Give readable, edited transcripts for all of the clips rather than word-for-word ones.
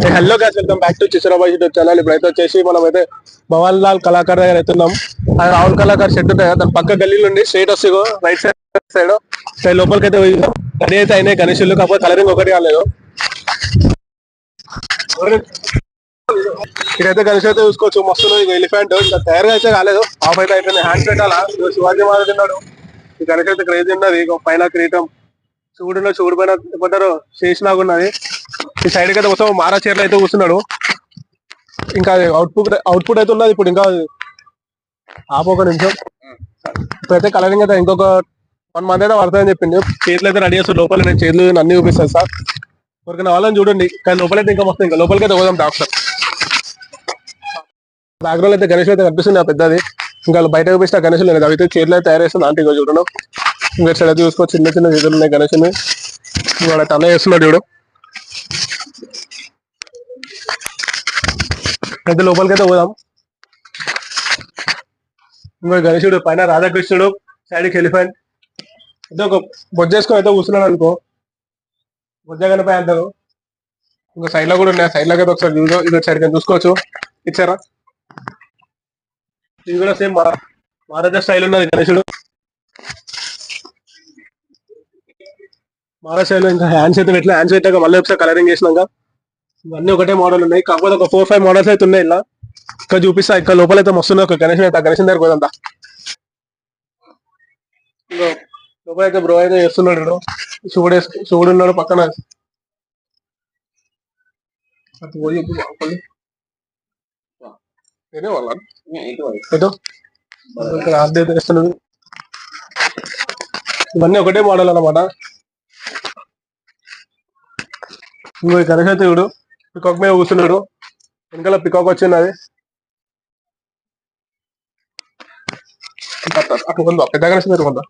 Hello guys, welcome back to Chisarabad YouTube channel. ఇప్పుడైతే వచ్చేసి మనం అయితే భవన్ లాల్ కళాకార్ దగ్గర అవుతున్నాం. అది రాహుల్ కళాకార్ షెడ్ ఉంటాయి కదా, దాని పక్క గల్లీ నుండి స్ట్రైట్ వస్తే రైట్ సైడ్ సైడ్ లోపలికి అయితే పోయిందాం. రెడీ అయితే అయినాయి గణేషులు, కాకపోతే కలరింగ్ ఒకటి కాలేదు. ఇక్కడైతే గణేష్ అయితే చూసుకోవచ్చు, మస్తు ఎలిఫెంట్ ఇంకా తయారుగా అయితే కాలేదు. ఆఫ్ అయితే అయిపోయింది. హ్యాండ్స్ పెట్టాలా, శివాజీ మహారాజ్ ఉన్నాడు. ఈ గణేష్ అయితే క్రేజీ ఉన్నది. పైన క్రీటం చూడు పైన ఏమంటారు శేష్ లాగా ఉన్నది. ఈ సైడ్ అయితే మొత్తం మారా చీరలు అయితే కూర్చున్నాడు. ఇంకా అవుట్పుట్ అయితే ఉన్నది. ఇప్పుడు ఇంకా ఒక నిమిషం. ఇప్పుడైతే కలరింగ్ అయితే ఇంకొక 1 month అయితే పడుతుందని చెప్పింది. చేతులు అయితే రెడీ చేస్తారు. లోపల నేను చేతులు అన్ని చూపిస్తాను సార్, ఎవరికైనా వాళ్ళని చూడండి. కానీ లోపలైతే ఇంకా మొత్తం, ఇంకా లోపలికి అయితే పోదాం డాక్టర్. బ్యాక్గ్రౌండ్ అయితే గణేష్ అయితే కనిపిస్తుంది పెద్దది. ఇంకా బయట చూపిస్తే గణేష్ లేదు, అవి అయితే చేతులు అయితే తయారు చేస్తుంది. ఆంటీ చూడడం ఇంకా సైడ్ అయితే చూసుకో, చిన్న చిన్న చేతులు ఉన్నాయి గణేష్ని. ఇవాళ తన చేస్తున్నాడు చూడు. అయితే లోపలికి అయితే పోదాం. ఇంకో గణేశుడు పైన రాధాకృష్ణుడు, సైడ్కి ఎలిఫెంట్. అయితే ఒక బొజ్జేసుకొని అయితే కూర్చున్నాడు అనుకో, బొజ్జ కనిపై అంటారు. ఇంకా సైడ్ లో కూడా ఉన్నాయి. సైడ్ లోకి అయితే ఒకసారి చూసుకో, ఇది సైడ్ చూసుకోవచ్చు. ఇచ్చారా, ఇది కూడా సేమ్ మహారాజా స్టైల్ ఉన్నది గణేశుడు. మహారాజా స్టైల్. ఇంకా హ్యాండ్స్ అయితే ఎట్లా, హ్యాండ్స్ పెట్టాక మళ్ళీ ఒకసారి కలరింగ్ చేసినాక ఇవన్నీ ఒకటే మోడల్ ఉన్నాయి. కాకపోతే ఒక 4-5 మోడల్స్ అయితే ఉన్నాయి. ఇలా ఇక్కడ చూపిస్తా. ఇక్కడ లోపల అయితే మస్తున్నాయి. ఒక గణేష్ అయితే గణేష్ దగ్గర పోదంతా. లోపల అయితే బ్రో అయితే చేస్తున్నాడు. శివుడు ఉన్నాడు పక్కన. ఇవన్నీ ఒకటే మోడల్ అన్నమాట. ఇంకో గణేష్ అయితే చూడు పికాక్ మీద కూర్చున్నాడు. వెనకాల పికాక్ వచ్చింది. అటు కొందా పెద్ద గణేష్ మీద కొందా.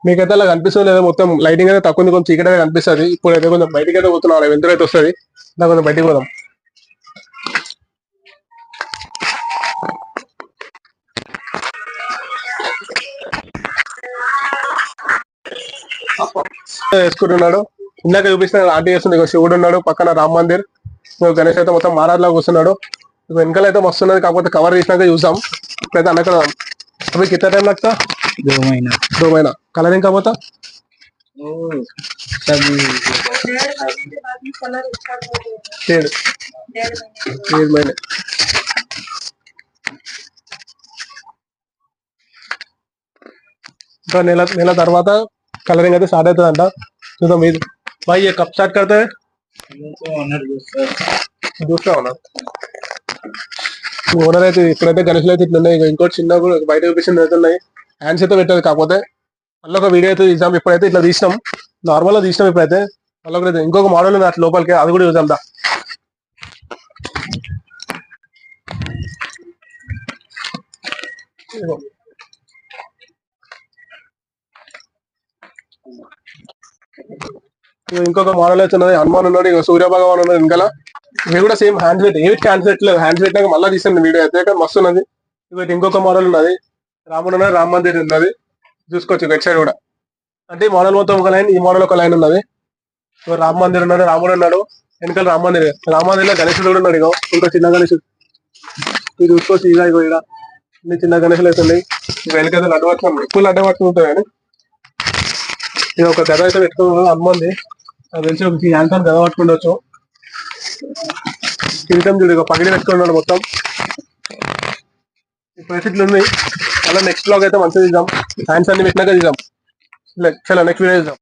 మీకైతే అలా కనిపిస్తుంది లేదా, మొత్తం లైటింగ్ అయితే తక్కువ, కొంచెం చీకటి అయితే కనిపిస్తుంది. ఇప్పుడు అయితే కొంచెం బయటికి అయితే పోతున్నాం, వెంటనే అయితే వస్తుంది. ఇలా కొంచెం బయటికి పోదాం. వేసుకుంటున్నాడు. ఇందాక చూపిస్తున్న ఆంటీ చేస్తుంది. శివుడు ఉన్నాడు పక్కన, రామ్ మందిర్. గణేష్ అయితే మొత్తం మహారాజ్ లాగా కూర్చున్నాడు. వెనకాల అయితే మస్తున్నది, కాకపోతే కవర్ చేసినాక చూసాం. ఇప్పుడైతే అన్నక్కడ అవి కింద టైం లాగా 2 महीना కలరింగ్ కాకపోతే ఇంకా నెల తర్వాత కలరింగ్ అయితే స్టార్ట్ అవుతుందంట. చూద్దాం. ఇది भाई ये कब स्टार्ट करते हैं? दूसरा ओनर ఓనర్ అయితే ఇప్పుడైతే గణేష్లు అయితే ఇట్లున్నాయి. ఇంకోటి చిన్న కూడా బయట చూపిస్తుంది అయితే ఉన్నాయి. హ్యాండ్స్ అయితే పెట్టదు, కాకపోతే మళ్ళీ ఒక వీడియో అయితే తీసాం. ఇప్పుడైతే ఇట్లా తీసినాం, నార్మల్ గా తీసినాం. ఇప్పుడైతే మళ్ళీ ఒకటి ఇంకొక మోడల్ ఉంది అట్లా లోపలికి, అది కూడా చూద్దాం దా. ఇంకొక మోడల్ అయితే ఉన్నది. హనుమాన్ ఉన్నాడు, ఇక సూర్య భగవాన్ ఉన్నాడు వెనకాల. ఇవి కూడా సేమ్ హ్యాండ్స్ పెట్టి, ఏమిటి హ్యాండ్స్ పెట్టలేదు. హ్యాండ్స్ పెట్టినాక మళ్ళీ తీసాను వీడియో అయితే, కానీ మస్తు ఉన్నది. ఇవి ఇంకొక మోడల్ ఉన్నది. రాముడు ఉన్నది, రామ్ మందిర్ ఉన్నది. చూసుకోవచ్చు వెబ్ సైడ్ కూడా. అంటే ఈ మోడల్ మొత్తం ఒక లైన్, ఈ మోడల్ ఒక లైన్ ఉన్నది. రామ్ మందిర్ ఉన్నాడు, రాముడు ఉన్నాడు వెనకాల. రామ్ మందిర్ లో గణేశుడు కూడా ఉన్నాడు. ఇగో ఇంకో చిన్న గణేశుడు, ఇది చూసుకోవచ్చు. ఇక ఇగో ఇక్కడ ఇన్ని చిన్న గణేశులు అయితే ఉన్నాయి. వెనకైతే లడ్డు పట్టుకున్నాం, ఎక్కువ లడ్డు పట్టుకుంటాయి. కానీ ఇది ఒక గద అయితే పెట్టుకున్నాడు హనుమంది. అది తెలిసి ఒక యాంకర్ గద పట్టుకుండొచ్చు. కిరీటం చూడు, ఇక పగిలి పెట్టుకున్నాడు మొత్తం. ఇప్పుడైతే ఇట్లా ఉంది. అలా నెక్స్ట్ బ్లాగ్ అయితే మంచిగా తీద్దాం. హ్యాండ్స్ అన్ని పెట్టినాక తీద్దాం. చలో నెక్స్ట్ వీడియో తీద్దాం.